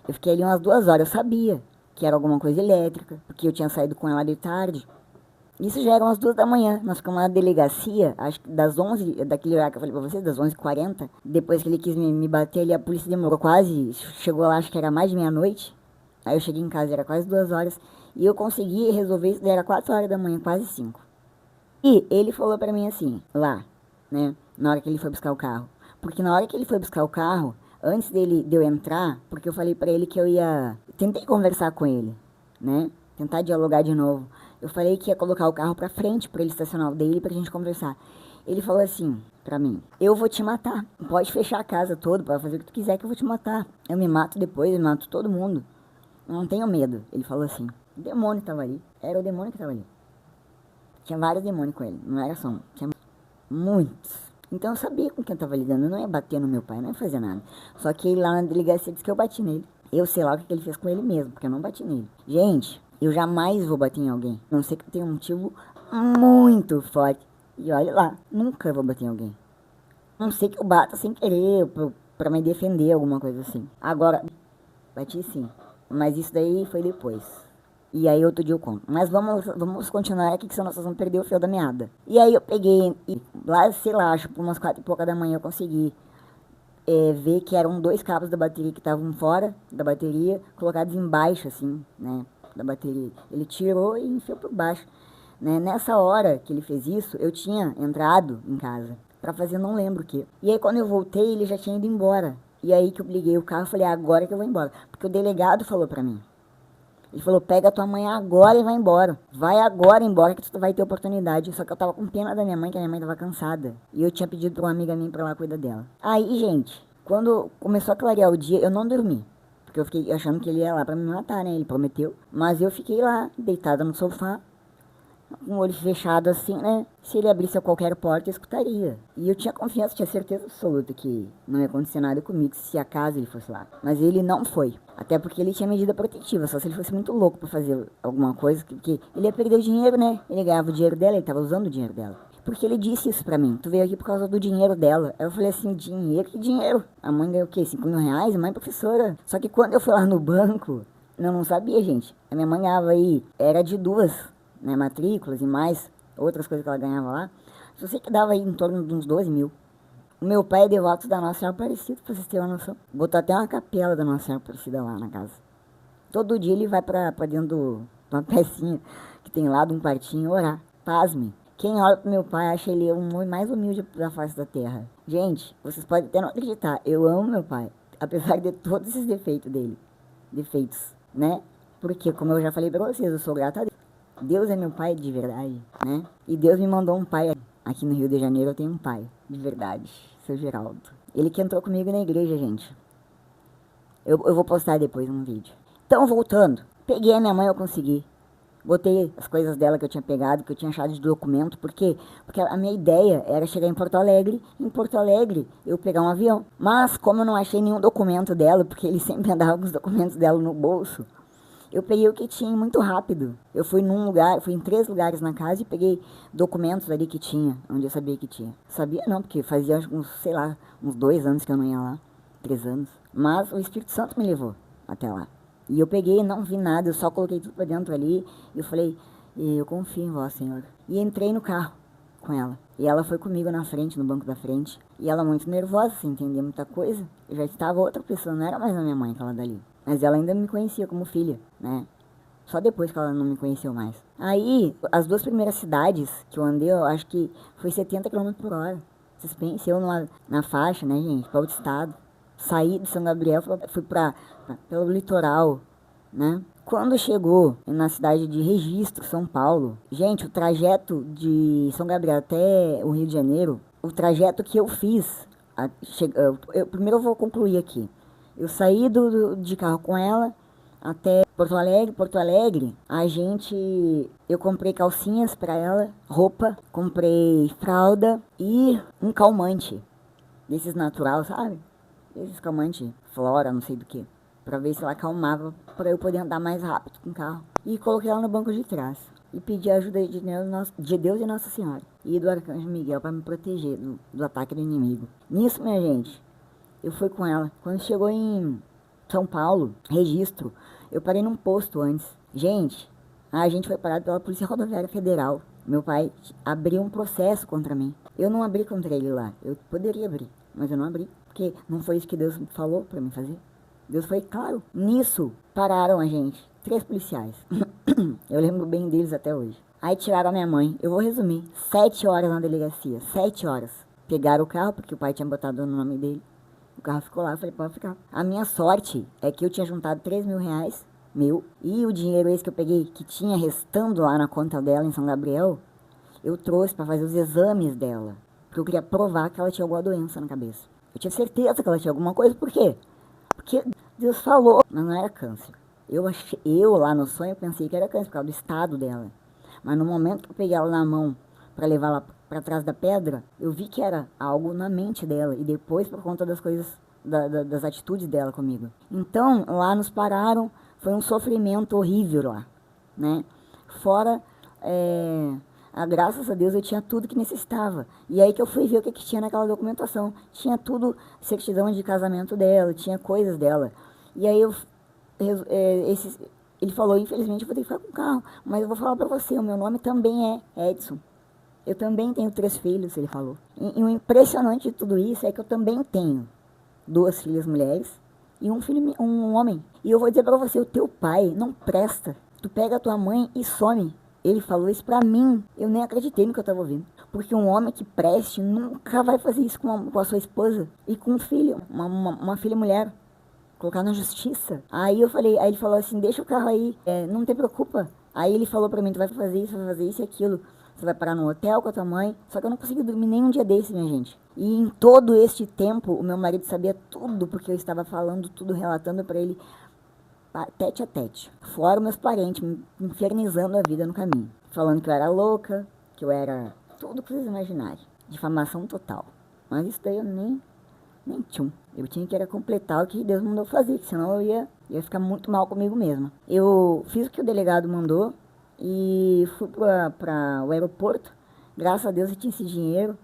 Eu fiquei ali umas 2 horas, eu sabia que era alguma coisa elétrica, porque eu tinha saído com ela de tarde. Isso já era umas 2 da manhã. Nós ficamos na delegacia, acho que das 11, daquele horário que eu falei pra vocês, das 11h40. Depois que ele quis me bater ali, a polícia demorou quase, chegou lá, acho que era mais de meia-noite. Aí eu cheguei em casa, era quase 2 horas. E eu consegui resolver isso, era 4 horas da manhã, quase 5. E ele falou pra mim assim, lá, né, na hora que ele foi buscar o carro. Porque na hora que ele foi buscar o carro, antes de eu entrar, porque eu falei pra ele que eu ia... Tentei conversar com ele, né, tentar dialogar de novo. Eu falei que ia colocar o carro pra frente, pra ele estacionar o dele, pra gente conversar. Ele falou assim pra mim, eu vou te matar. Pode fechar a casa toda, pode fazer o que tu quiser que eu vou te matar. Eu me mato depois, eu mato todo mundo. Eu não tenho medo. Ele falou assim. O demônio tava ali. Era o demônio que tava ali. Tinha vários demônios com ele, não era só um, tinha muitos. Então eu sabia com quem eu tava lidando, eu não ia bater no meu pai, não ia fazer nada. Só que ele lá na delegacia disse que eu bati nele. Eu sei lá o que ele fez com ele mesmo, porque eu não bati nele. Gente, eu jamais vou bater em alguém, a não ser que tenha um motivo muito forte. E olha lá, nunca vou bater em alguém. A não sei que eu bata sem querer, pra me defender, alguma coisa assim. Agora, bati sim, mas isso daí foi depois. E aí outro dia eu conto. Mas vamos continuar aqui, que senão nós vamos perder o fio da meada. E aí eu peguei, e lá, sei lá, acho que por umas 4 e pouca da manhã eu consegui ver que eram 2 cabos da bateria que estavam fora da bateria, colocados embaixo, assim, né, da bateria. Ele tirou e enfiou por baixo. Né? Nessa hora que ele fez isso, eu tinha entrado em casa pra fazer não lembro o que. E aí quando eu voltei, ele já tinha ido embora. E aí que eu liguei o carro e falei, agora que eu vou embora. Porque o delegado falou pra mim. Ele falou, pega a tua mãe agora e vai embora. Vai agora embora que tu vai ter oportunidade. Só que eu tava com pena da minha mãe, que a minha mãe tava cansada. E eu tinha pedido pra uma amiga minha pra lá cuidar dela. Aí, gente, quando começou a clarear o dia, eu não dormi. Porque eu fiquei achando que ele ia lá pra me matar, né? Ele prometeu. Mas eu fiquei lá, deitada no sofá, com o olho fechado assim, né? Se ele abrisse a qualquer porta, eu escutaria. E eu tinha confiança, tinha certeza absoluta que não ia acontecer nada comigo se acaso ele fosse lá. Mas ele não foi. Até porque ele tinha medida protetiva, só se ele fosse muito louco pra fazer alguma coisa, porque ele ia perder o dinheiro, né? Ele ganhava o dinheiro dela, ele tava usando o dinheiro dela. Porque ele disse isso pra mim, tu veio aqui por causa do dinheiro dela. Aí eu falei assim, dinheiro? Que dinheiro? A mãe ganhou o quê? 5.000 reais? A mãe é professora. Só que quando eu fui lá no banco, eu não sabia, gente. A minha mãe ganhava aí, era de duas, né, matrículas e mais outras coisas que ela ganhava lá. Só sei que dava aí em torno de uns 12 mil. O meu pai é devoto da Nossa Senhora Aparecida, pra vocês terem uma noção. Botou até uma capela da Nossa Senhora Aparecida lá na casa. Todo dia ele vai pra dentro de uma pecinha que tem lá, de um quartinho, orar. Pasme. Quem olha pro meu pai acha ele o homem mais humilde da face da terra. Gente, vocês podem até não acreditar, eu amo meu pai. Apesar de todos esses defeitos dele. Defeitos, né? Porque, como eu já falei pra vocês, eu sou grata a Deus. Deus é meu pai de verdade, né? E Deus me mandou um pai. Aqui no Rio de Janeiro eu tenho um pai, de verdade, seu Geraldo. Ele que entrou comigo na igreja, gente. Eu vou postar depois um vídeo. Então, voltando. Peguei a minha mãe, eu consegui. Botei as coisas dela que eu tinha pegado, que eu tinha achado de documento. Por quê? Porque a minha ideia era chegar em Porto Alegre. Em Porto Alegre, eu pegar um avião. Mas, como eu não achei nenhum documento dela, porque ele sempre andava com os documentos dela no bolso, eu peguei o que tinha muito rápido. Eu fui num lugar, fui em 3 lugares na casa e peguei documentos ali que tinha, onde eu sabia que tinha. Sabia não, porque fazia uns, sei lá, uns 2 anos que eu não ia lá. 3 anos. Mas o Espírito Santo me levou até lá. E eu peguei, não vi nada, eu só coloquei tudo pra dentro ali. E eu falei, eu confio em vós, Senhor. E entrei no carro com ela. E ela foi comigo na frente, no banco da frente. E ela muito nervosa, sem entender muita coisa. Eu já estava outra pessoa, não era mais a minha mãe, aquela dali. Mas ela ainda me conhecia como filha, né? Só depois que ela não me conheceu mais. Aí, as 2 primeiras cidades que eu andei, eu acho que foi 70 km/h. Vocês pensam, eu na faixa, né, gente, para outro estado. Saí de São Gabriel, fui pelo litoral, né? Quando chegou na cidade de Registro, São Paulo, gente, o trajeto de São Gabriel até o Rio de Janeiro, o trajeto que eu fiz, primeiro eu vou concluir aqui. Eu saí de carro com ela até Porto Alegre. Porto Alegre, eu comprei calcinhas pra ela, roupa, comprei fralda e um calmante, desses natural, sabe? Esses calmante, flora, não sei do que, pra ver se ela acalmava, pra eu poder andar mais rápido com o carro. E coloquei ela no banco de trás. E pedi a ajuda de Deus e Nossa Senhora. E do Arcanjo Miguel pra me proteger do ataque do inimigo. Nisso, minha gente, eu fui com ela. Quando chegou em São Paulo, registro. Eu parei num posto antes. Gente, a gente foi parado pela Polícia Rodoviária Federal. Meu pai abriu um processo contra mim. Eu não abri contra ele lá. Eu poderia abrir, mas eu não abri. Porque não foi isso que Deus falou pra mim fazer. Deus foi claro. Nisso, pararam a gente. 3 policiais. Eu lembro bem deles até hoje. Aí tiraram a minha mãe. Eu vou resumir. 7 horas na delegacia. 7 horas. Pegaram o carro, porque o pai tinha botado no nome dele. O carro ficou lá, eu falei, pode ficar. A minha sorte é que eu tinha juntado 3 mil reais, meu, e o dinheiro esse que eu peguei, que tinha restando lá na conta dela em São Gabriel, eu trouxe pra fazer os exames dela. Porque eu queria provar que ela tinha alguma doença na cabeça. Eu tinha certeza que ela tinha alguma coisa, por quê? Porque Deus falou, mas não era câncer. Eu lá no sonho pensei que era câncer, por causa do estado dela. Mas no momento que eu peguei ela na mão pra levar ela pra trás da pedra, eu vi que era algo na mente dela. E depois por conta das coisas, das atitudes dela comigo. Então, lá nos pararam, foi um sofrimento horrível lá, né? Fora, graças a Deus eu tinha tudo que necessitava. E aí que eu fui ver o que tinha naquela documentação. Tinha tudo, certidão de casamento dela, tinha coisas dela. E aí ele falou, infelizmente eu vou ter que ficar com o carro, mas eu vou falar pra você, o meu nome também é Edson. Eu também tenho 3 filhos, ele falou. E o impressionante de tudo isso é que eu também tenho 2 filhas mulheres e um homem. E eu vou dizer pra você, o teu pai não presta. Tu pega a tua mãe e some. Ele falou isso pra mim. Eu nem acreditei no que eu tava ouvindo. Porque um homem que preste nunca vai fazer isso com a sua esposa e com um filho, uma filha mulher. Colocar na justiça. Aí ele falou assim, deixa o carro aí, não te preocupa. Aí ele falou pra mim, tu vai fazer isso e aquilo. Você vai parar no hotel com a tua mãe. Só que eu não consegui dormir nem um dia desse, minha gente. E em todo este tempo, o meu marido sabia tudo, porque eu estava falando tudo, relatando pra ele, tete a tete. Fora meus parentes, me infernizando a vida no caminho. Falando que eu era louca, que eu era tudo que vocês imaginarem. Difamação total. Mas isso daí eu nem tchum. Eu tinha que completar o que Deus mandou fazer, senão eu ia ficar muito mal comigo mesma. Eu fiz o que o delegado mandou e fui para o aeroporto. Graças a Deus eu tinha esse dinheiro.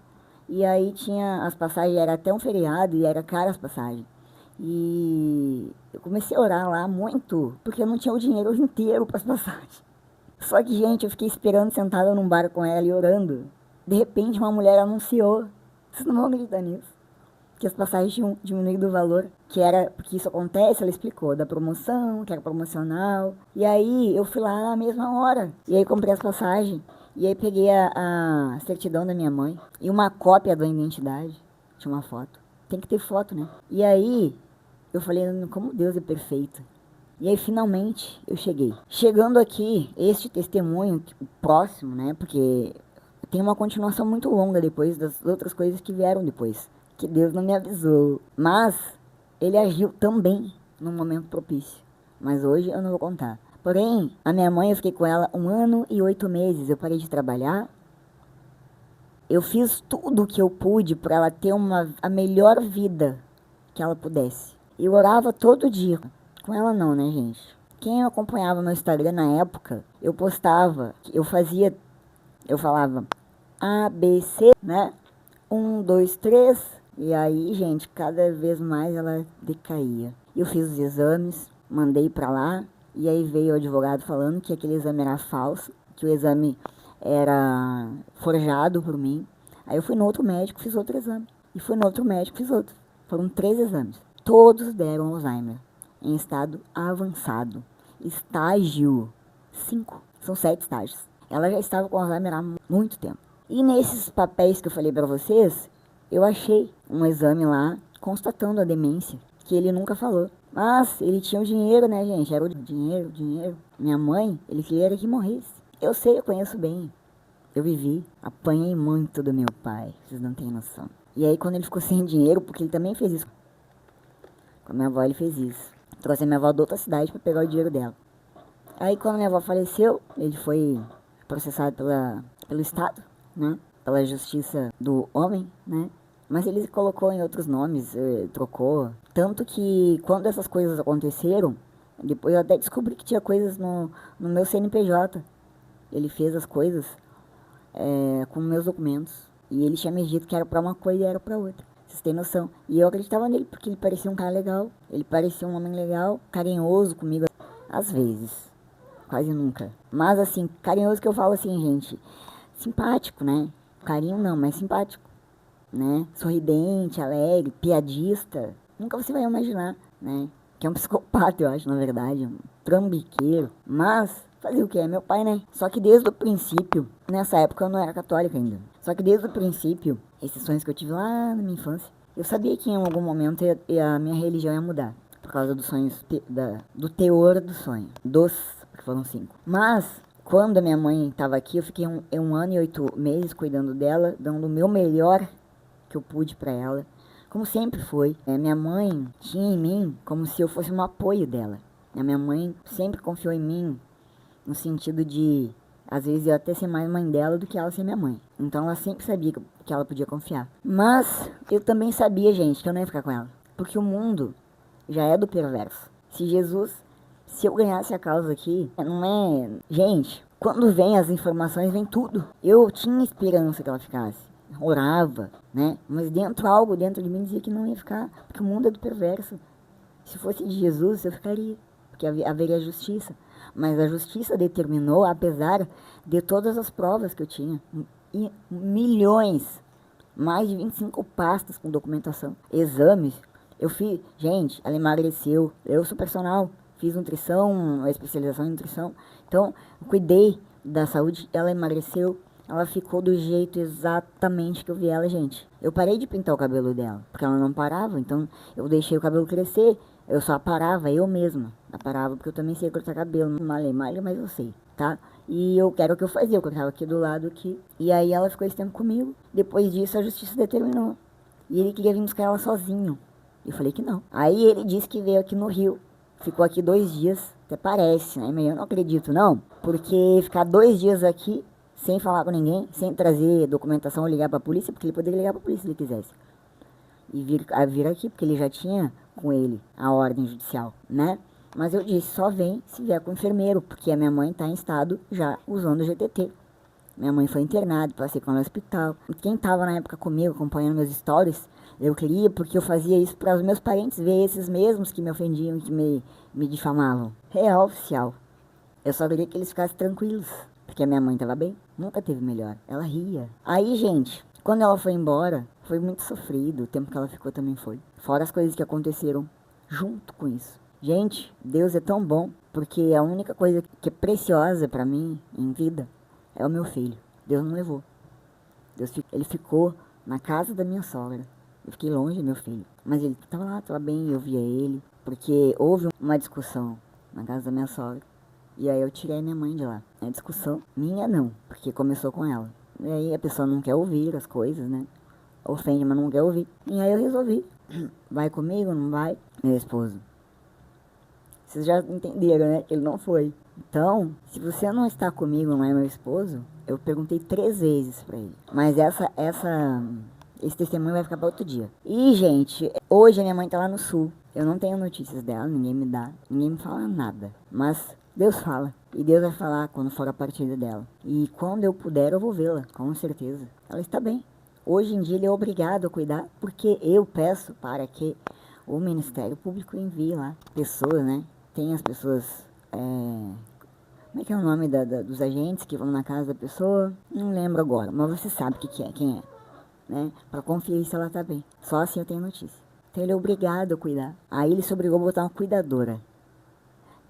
E aí tinha as passagens, era até um feriado e era cara as passagens. E eu comecei a orar lá muito, porque eu não tinha o dinheiro inteiro para as passagens. Só que, gente, eu fiquei esperando sentada num bar com ela e orando. De repente uma mulher anunciou. Vocês não vão acreditar nisso. Que as passagens tinham diminuído o valor, porque isso acontece, ela explicou, da promoção, que era promocional. E aí eu fui lá na mesma hora, e aí comprei as passagens, e aí peguei a certidão da minha mãe, e uma cópia da identidade, tinha uma foto. Tem que ter foto, né? E aí eu falei, como Deus é perfeito. E aí finalmente eu cheguei. Chegando aqui, este testemunho próximo, né, porque tem uma continuação muito longa depois das outras coisas que vieram depois. Que Deus não me avisou. Mas ele agiu também num momento propício. Mas hoje eu não vou contar. Porém, a minha mãe, eu fiquei com ela 1 ano e 8 meses. Eu parei de trabalhar. Eu fiz tudo o que eu pude para ela ter a melhor vida que ela pudesse. Eu orava todo dia. Com ela não, né, gente? Quem acompanhava meu Instagram na época, eu postava, eu falava A, B, C, né? 1, 2, 3... E aí, gente, cada vez mais ela decaía. Eu fiz os exames, mandei pra lá, e aí veio o advogado falando que aquele exame era falso, que o exame era forjado por mim. Aí eu fui no outro médico, fiz outro exame. E fui no outro médico, fiz outro. Foram 3 exames. Todos deram Alzheimer, em estado avançado. Estágio 5. São 7 estágios. Ela já estava com Alzheimer há muito tempo. E nesses papéis que eu falei pra vocês, eu achei um exame lá constatando a demência, que ele nunca falou. Mas ele tinha o dinheiro, né, gente? Era o dinheiro. Minha mãe, ele queria que morresse. Eu sei, eu conheço bem. Eu vivi, apanhei muito do meu pai, vocês não têm noção. E aí quando ele ficou sem dinheiro, porque ele também fez isso. Com a minha avó ele fez isso. Trouxe a minha avó de outra cidade para pegar o dinheiro dela. Aí quando a minha avó faleceu, ele foi processado pelo Estado, né? Pela justiça do homem, né? Mas ele colocou em outros nomes, trocou. Tanto que quando essas coisas aconteceram, depois eu até descobri que tinha coisas no meu CNPJ. Ele fez as coisas com meus documentos. E ele tinha me dito que era pra uma coisa e era pra outra. Vocês têm noção. E eu acreditava nele porque ele parecia um cara legal. Ele parecia um homem legal, carinhoso comigo. Às vezes. Quase nunca. Mas assim, carinhoso que eu falo assim, gente. Simpático, né? Carinho não, mas simpático. Né? Sorridente, alegre, piadista. Nunca você vai imaginar, né? Que é um psicopata, eu acho, na verdade. Um trambiqueiro. Mas, fazer o que? É meu pai, né? Só que desde o princípio, nessa época eu não era católica ainda. Só que desde o princípio, esses sonhos que eu tive lá na minha infância, eu sabia que em algum momento a minha religião ia mudar. Por causa dos sonhos, do teor do sonho. Porque foram 5. Mas, quando a minha mãe estava aqui, eu fiquei um ano e 8 meses cuidando dela, dando o meu melhor que eu pude pra ela. Como sempre foi. Minha mãe tinha em mim como se eu fosse um apoio dela. A minha mãe sempre confiou em mim no sentido de, às vezes, eu até ser mais mãe dela do que ela ser minha mãe. Então ela sempre sabia que ela podia confiar. Mas eu também sabia, gente, que eu não ia ficar com ela. Porque o mundo já é do perverso. Se eu ganhasse a causa aqui, não é... Gente, quando vem as informações, vem tudo. Eu tinha esperança que ela ficasse. Orava, né? Mas algo dentro de mim dizia que não ia ficar. Porque o mundo é do perverso. Se fosse de Jesus, eu ficaria. Porque haveria justiça. Mas a justiça determinou, apesar de todas as provas que eu tinha. E milhões. Mais de 25 pastas com documentação. Exames. Eu fiz... Gente, ela emagreceu. Eu sou personal. Fiz nutrição, especialização em nutrição. Então, eu cuidei da saúde. Ela emagreceu. Ela ficou do jeito exatamente que eu vi ela, gente. Eu parei de pintar o cabelo dela, porque ela não parava. Então, eu deixei o cabelo crescer. Eu só parava, eu mesma. Eu parava, porque eu também sei cortar cabelo. Malha, mas eu sei, tá? E eu quero o que eu fazia. Eu cortava aqui do lado, aqui. E aí, ela ficou esse tempo comigo. Depois disso, a justiça determinou. E ele queria vir buscar ela sozinho. Eu falei que não. Aí, ele disse que veio aqui no Rio. Ficou aqui 2 dias. Até parece, né? Mas eu não acredito, não. Porque ficar 2 dias aqui... sem falar com ninguém, sem trazer documentação ou ligar pra polícia, porque ele poderia ligar pra polícia se ele quisesse. E vir aqui, porque ele já tinha com ele a ordem judicial, né? Mas eu disse, só vem se vier com o enfermeiro, porque a minha mãe tá em estado já usando o GTT. Minha mãe foi internada, passei com ela no hospital. E quem tava na época comigo, acompanhando meus stories, eu queria, porque eu fazia isso para os meus parentes ver esses mesmos que me ofendiam, que me difamavam. Real oficial. Eu só queria que eles ficassem tranquilos. Porque a minha mãe tava bem, nunca teve melhor. Ela ria. Aí, gente, quando ela foi embora, foi muito sofrido. O tempo que ela ficou também foi. Fora as coisas que aconteceram junto com isso. Gente, Deus é tão bom, porque a única coisa que é preciosa pra mim em vida é o meu filho. Deus não levou. Ele ficou na casa da minha sogra. Eu fiquei longe do meu filho. Mas ele tava lá, tava bem, eu via ele. Porque houve uma discussão na casa da minha sogra. E aí eu tirei minha mãe de lá. É discussão minha não, porque começou com ela. E aí a pessoa não quer ouvir as coisas, né? Ofende, mas não quer ouvir. E aí eu resolvi. Vai comigo, não vai? Meu esposo. Vocês já entenderam, né? Ele não foi. Então, se você não está comigo, não é meu esposo, eu perguntei 3 vezes pra ele. Mas esse testemunho vai ficar pra outro dia. E, gente, hoje a minha mãe tá lá no sul. Eu não tenho notícias dela, ninguém me dá, ninguém me fala nada. Mas Deus fala. E Deus vai falar quando for a partida dela. E quando eu puder, eu vou vê-la, com certeza. Ela está bem. Hoje em dia ele é obrigado a cuidar, porque eu peço para que o Ministério Público envie lá pessoas, né? Tem as pessoas... Como é que é o nome dos agentes que vão na casa da pessoa? Não lembro agora, mas você sabe quem é, né? Para conferir se ela tá bem. Só assim eu tenho notícia. Então ele é obrigado a cuidar. Aí ele se obrigou a botar uma cuidadora.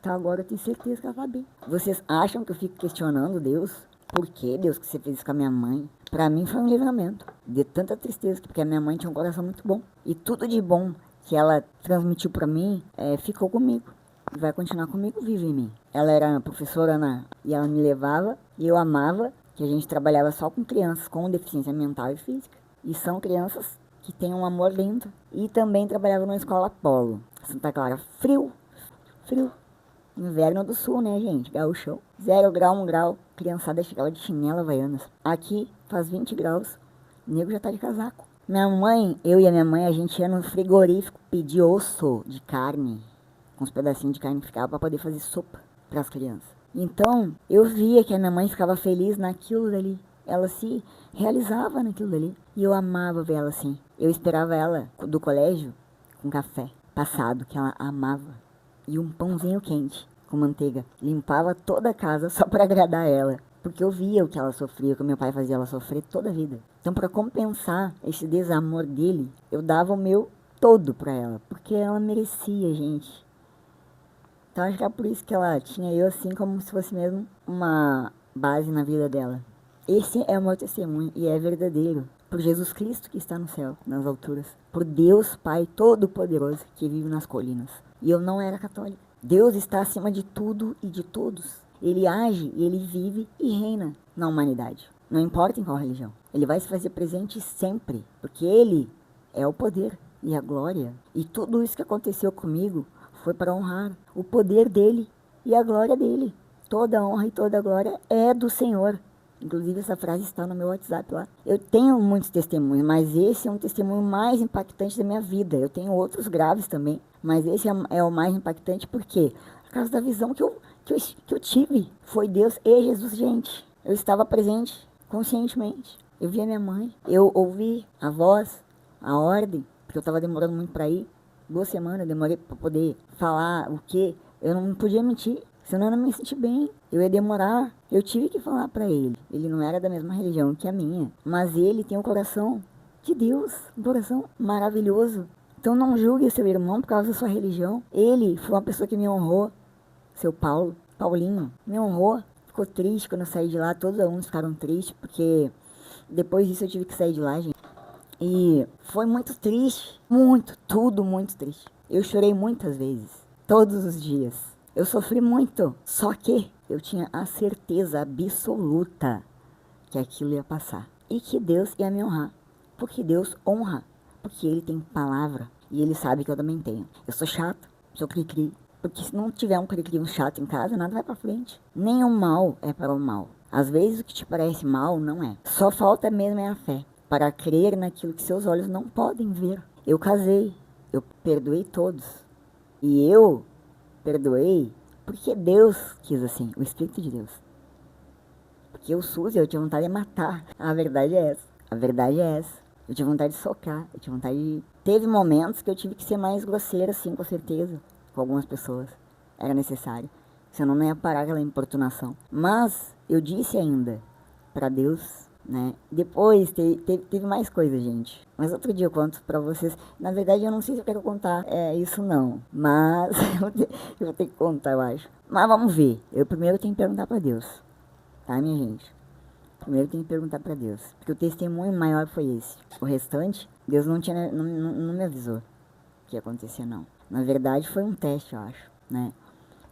Então agora eu tenho certeza que ela tá bem. Vocês acham que eu fico questionando Deus? Por que, Deus, que você fez isso com a minha mãe? Pra mim foi um livramento. De tanta tristeza, porque a minha mãe tinha um coração muito bom. E tudo de bom que ela transmitiu pra mim, ficou comigo. E vai continuar comigo, vive em mim. Ela era professora e ela me levava, e eu amava, que a gente trabalhava só com crianças com deficiência mental e física. E são crianças que têm um amor lindo. E também trabalhava numa escola polo. Santa Clara, frio. Inverno do sul, né, gente? Gaúchão. 0 grau, 1 grau. Criançada chegava de chinela havaianas. Aqui faz 20 graus. O nego já tá de casaco. Eu e a minha mãe, a gente ia no frigorífico pedir osso de carne. Com uns pedacinhos de carne que ficava pra poder fazer sopa pras crianças. Então, eu via que a minha mãe ficava feliz naquilo dali. ela se realizava naquilo dali. E eu amava ver ela assim. Eu esperava ela do colégio com café passado, que ela amava. E um pãozinho quente com manteiga. Limpava toda a casa só para agradar ela. Porque eu via o que ela sofria, o que meu pai fazia ela sofrer toda a vida. Então, para compensar esse desamor dele, eu dava o meu todo para ela. Porque ela merecia, gente. Então, acho que é por isso que ela tinha eu assim como se fosse mesmo uma base na vida dela. Esse é o meu testemunho e é verdadeiro. Por Jesus Cristo que está no céu, nas alturas. Por Deus Pai Todo-Poderoso que vive nas colinas. E eu não era católica. Deus está acima de tudo e de todos. Ele age, ele vive e reina na humanidade. Não importa em qual religião. Ele vai se fazer presente sempre. Porque ele é o poder e a glória. E tudo isso que aconteceu comigo foi para honrar o poder dele e a glória dele. Toda a honra e toda a glória é do Senhor. Inclusive essa frase está no meu WhatsApp lá. Eu tenho muitos testemunhos, mas esse é um testemunho mais impactante da minha vida. Eu tenho outros graves também, mas esse é o mais impactante porque por causa da visão que eu tive. Foi Deus e Jesus, gente. Eu estava presente conscientemente. Eu vi a minha mãe, eu ouvi a voz, a ordem, porque eu estava demorando muito para ir. 2 semanas eu demorei para poder falar o que. Eu não podia mentir, senão eu não me senti bem. Eu ia demorar. Eu tive que falar para ele. Ele não era da mesma religião que a minha, mas ele tem um coração de Deus, um coração maravilhoso. Então não julgue seu irmão por causa da sua religião. Ele foi uma pessoa que me honrou. Seu Paulinho, me honrou. Ficou triste quando eu saí de lá. Todos os alunos ficaram tristes, porque depois disso eu tive que sair de lá, gente. E foi muito triste, tudo muito triste. Eu chorei muitas vezes, todos os dias. Eu sofri muito, só que eu tinha a certeza absoluta que aquilo ia passar. E que Deus ia me honrar, porque Deus honra, porque Ele tem palavra e Ele sabe que eu também tenho. Eu sou chato, sou cri-cri, porque se não tiver um cri-cri, um chato em casa, nada vai pra frente. Nem o mal é para o mal. Às vezes o que te parece mal não é. Só falta mesmo é a fé. Para crer naquilo que seus olhos não podem ver. Eu casei, eu perdoei todos. E eu perdoei porque Deus quis assim, o Espírito de Deus. Porque eu, Suzy, eu tinha vontade de matar. A verdade é essa. A verdade é essa. Eu tinha vontade de socar, eu tinha vontade de... Teve momentos que eu tive que ser mais grosseira, sim, com certeza, com algumas pessoas. Era necessário. Senão não ia parar aquela importunação. Mas eu disse ainda para Deus, né? Depois teve mais coisa, gente. Mas outro dia eu conto pra vocês. Na verdade, eu não sei se eu quero contar isso não. Mas eu vou ter que contar, eu acho. Mas vamos ver. Eu primeiro tenho que perguntar pra Deus. Tá, minha gente? Primeiro tenho que perguntar pra Deus. Porque o testemunho maior foi esse. O restante, Deus não me avisou que ia acontecer, não. Na verdade, foi um teste, eu acho, né?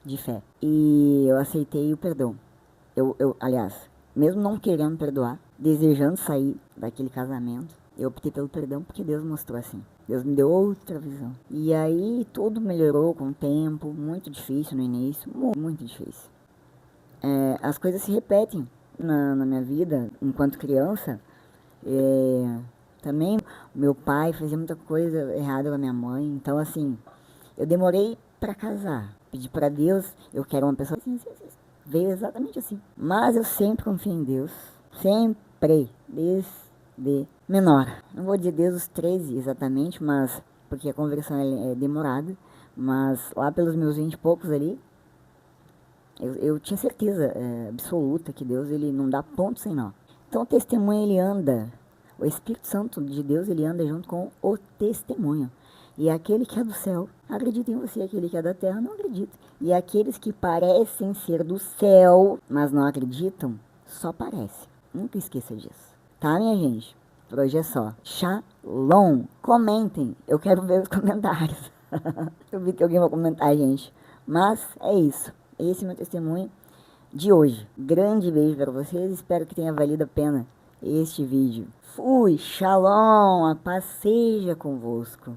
De fé. E eu aceitei o perdão. Aliás, mesmo não querendo perdoar, desejando sair daquele casamento, eu optei pelo perdão porque Deus mostrou assim. Deus me deu outra visão. E aí tudo melhorou com o tempo, muito difícil no início, muito difícil. As coisas se repetem na minha vida enquanto criança. Também meu pai fazia muita coisa errada com a minha mãe, então assim, eu demorei pra casar. Pedi pra Deus, eu quero uma pessoa assim. Veio exatamente assim. Mas eu sempre confio em Deus. Sempre. Desde menor. Não vou dizer desde os 13 exatamente, mas... Porque a conversão é demorada. Mas lá pelos meus 20 e poucos ali... Eu tinha certeza absoluta que Deus, ele não dá ponto sem nó. Então o testemunho, ele anda... O Espírito Santo de Deus, ele anda junto com o testemunho. E aquele que é do céu, acredita em você. Aquele que é da terra, não acredita. E aqueles que parecem ser do céu, mas não acreditam, só parecem. Nunca esqueça disso. Tá, minha gente? Por hoje é só. Shalom. Comentem. Eu quero ver os comentários. Eu vi que alguém vai comentar, gente. Mas é isso. Esse é o meu testemunho de hoje. Grande beijo para vocês. Espero que tenha valido a pena este vídeo. Fui. Shalom. A paz seja convosco.